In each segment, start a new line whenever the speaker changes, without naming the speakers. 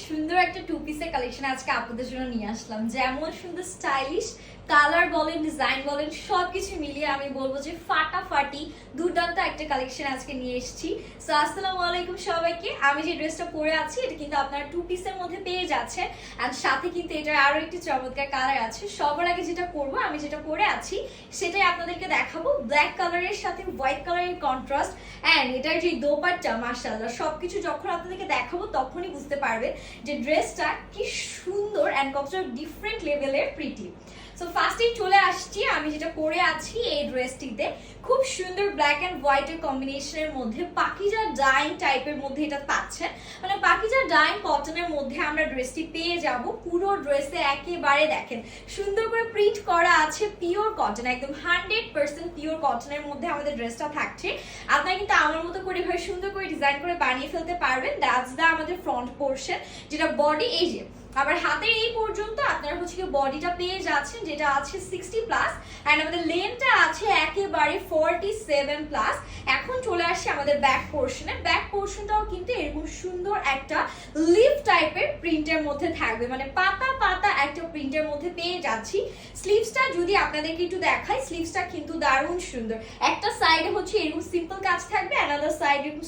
সুন্দর একটা টু পিসের কালেকশন আজকে আপনাদের জন্য নিয়ে আসলাম। যেমন সুন্দর স্টাইলিশ কালার বলেন, ডিজাইন বলেন, সবকিছু মিলিয়ে আমি বলবো যে ফাটাফাটি দুর্দান্ত একটা কালেকশন আজকে নিয়ে এসেছি। সো আসসালামু আলাইকুম সবাইকে। আমি যে ড্রেসটা পরে আছি এটা কিন্তু আপনারা টু পিসের মধ্যে পেয়ে যাচ্ছেন, এন্ড সাথে কিন্তু এটার আরো একটি চমৎকার কালার আছে। সবার আগে যেটা করবো, আমি যেটা পরে আছি সেটাই আপনাদেরকে দেখাবো। ব্ল্যাক কালারের সাথে হোয়াইট কালারের কন্ট্রাস্ট, এন্ড এটার যে দোপাট্টা, মাশাআল্লাহ, সবকিছু যখন আপনাদেরকে দেখাবো তখনই বুঝতে পারবেন যে ড্রেসটা কি সুন্দর এন্ড কতটা ডিফারেন্ট লেভেলের প্রিটি। সো ফার্স্টেই চলে আসছি আমি যেটা পরে আছি এই ড্রেসটিতে। খুব সুন্দর ব্ল্যাক এন্ড হোয়াইটের কম্বিনেশনের মধ্যে পাকিজা ডাইং টাইপের মধ্যে এটা পাচ্ছেন, মানে পাকিজা ডাইং কটনের মধ্যে আমরা ড্রেসটি পেয়ে যাব। পুরো ড্রেসে একেবারে দেখেন সুন্দর করে প্রিন্ট করা আছে, পিওর কটন, একদম 100% পিওর কটনের মধ্যে আমাদের ড্রেসটা থাকছে। আপনারা কিন্তু আমার মতো করে এভাবে সুন্দর করে ডিজাইন করে বানিয়ে ফেলতে পারবেন। দ্যাটস দা আমাদের ফ্রন্ট পোর্শন, যেটা বডি এই যে আবার হাতের এই পর্যন্ত আপনারা হচ্ছে কি বডিটা পেয়ে যাচ্ছেন, যেটা আছে 60+, এন্ড আমাদের লেন্থটা আছে একেবারে 47+। এখন চলে আসছে আমাদের ব্যাক পোর্শনে। ব্যাক পোর্শনটাও কিন্তু এরকম সুন্দর একটা লিফ টাইপের প্রিন্টের মধ্যে থাকবে, মানে পাতা পাতা একটা প্রিন্টের মধ্যে পেয়ে যাচ্ছি। স্লিভসটা যদি আপনাদেরকে একটু দেখাই, স্লিভসটা কিন্তু দারুণ সুন্দর। একটা সাইডে হচ্ছে এরকম সিম্পল কাজ থাকবে, অ্যানাদার সাইডে এরকম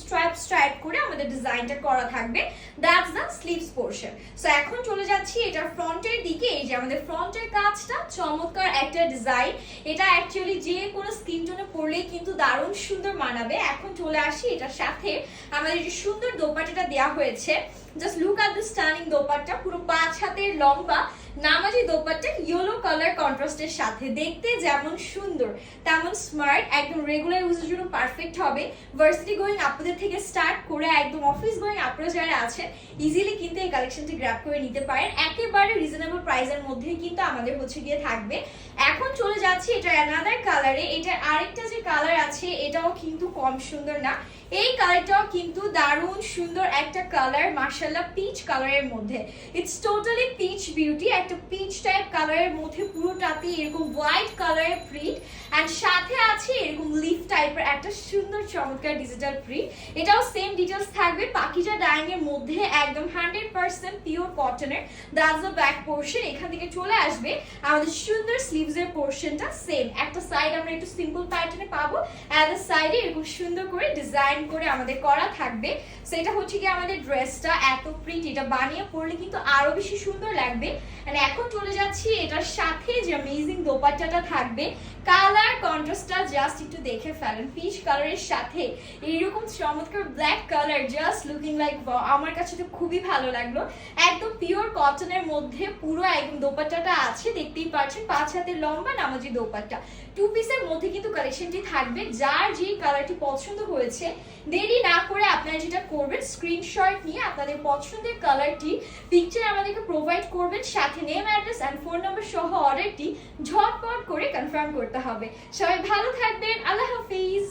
স্ট্রাইপ করে আমাদের ডিজাইনটা করা থাকবে। That's the sleeves portion. So এখন চলে যাচ্ছি এটার ফ্রন্টের দিকে। এই যে আমাদের ফ্রন্টের কাজটা চমৎকার একটা ডিজাইন। এটা অ্যাকচুয়ালি যে কোনো স্কিন টোনে পরলেই কিন্তু দারুণ সুন্দর মানাবে। এখন চলে আসি এটার সাথে আমাদের যে সুন্দর দোপাট্টাটা দেওয়া হয়েছে। Just look at the stunning dupatta, পুরো 5 হাতের লম্বা নামাজি দোপাট্টা, ইয়েলো কালার কন্ট্রাস্টের সাথে। দেখতে যেমন সুন্দর তেমন স্মার্ট, একদম রেগুলার ইউজের জন্য পারফেক্ট হবে। ভার্সিটি গোয়িং আপুদের থেকে স্টার্ট করে একদম অফিস গোয়িং আপুরা যারা আছেন ইজিলি কিন্তু এই কালেকশনটি গ্র্যাব করে নিতে পারেন। একেবারে রিজনেবল প্রাইসের মধ্যেই কিন্তু আমাদের হচ্ছে গিয়ে থাকবে। এখন চলে যাচ্ছি এটা অ্যানাদার কালারে। এটার আরেকটা যে কালার আছে এটাও কিন্তু কম সুন্দর না, এই কালারটাও কিন্তু দারুণ সুন্দর একটা কালার, মাশাআল্লাহ, পিচ কালারের মধ্যে। ইটস টোটালি পিচ বিউটি, একটা পিচ টাইপ কালারের মধ্যে পুরোটাতে এরকম হোয়াইট কালারের প্রিন্ট, এন্ড সাথে আছে এরকম লিফ টাইপের একটা সুন্দর চমৎকার ডিজিটাল প্রিন্ট। এটাও সেম ডিটেলস থাকবে পাকিজা ডাইং এর মধ্যে, একদম 100% পিওর কটনের। That's the back portion. এখান থেকে চলে আসবে আমাদের সুন্দর স্লিভস এর পোর্শনটা। সেম একটা সাইড আমরা একটু সিম্পল প্যাটার্নে পাবো, আদার সাইডে এরকম সুন্দর করে ডিজাইন করে আমাদের করা থাকবে। সেটা হচ্ছে কি আমাদের ড্রেসটা এত প্রিটি, এটা বানিয়ে পরলে কিন্তু আরো বেশি সুন্দর লাগবে। আর এখন চলে যাচ্ছি এটার সাথে যে অ্যামেজিং দোপাট্টাটা থাকবে। কালার কন্ট্রাস্টটা জাস্ট একটু দেখে ফেলেন, পিচ কালারের সাথে এইরকম চমৎকার black colour, just looking like আমার কাছে তো খুবই ভালো লাগলো। একদম পিওর কটনের মধ্যে পুরো একদম দোপাট্টাটা আছে, দেখতেই পাচ্ছেন 5 হাতের লম্বা নামাজি দোপাট্টা। টু পিসের মধ্যে কিন্তু কালেকশনটি থাকবে। যার যে কালারটি পছন্দ হয়েছে দেরি না করে আপনারা যেটা করবেন, স্ক্রিনশট নিয়ে আপনাদের পছন্দের কালারটি পিকচার আমাদেরকে প্রোভাইড করবেন, সাথে name, address and phone number সহ অর্ডারটি ঝটপট করে কনফার্ম করতে হবে। সবাই ভালো থাকবেন, আল্লাহ হাফিজ।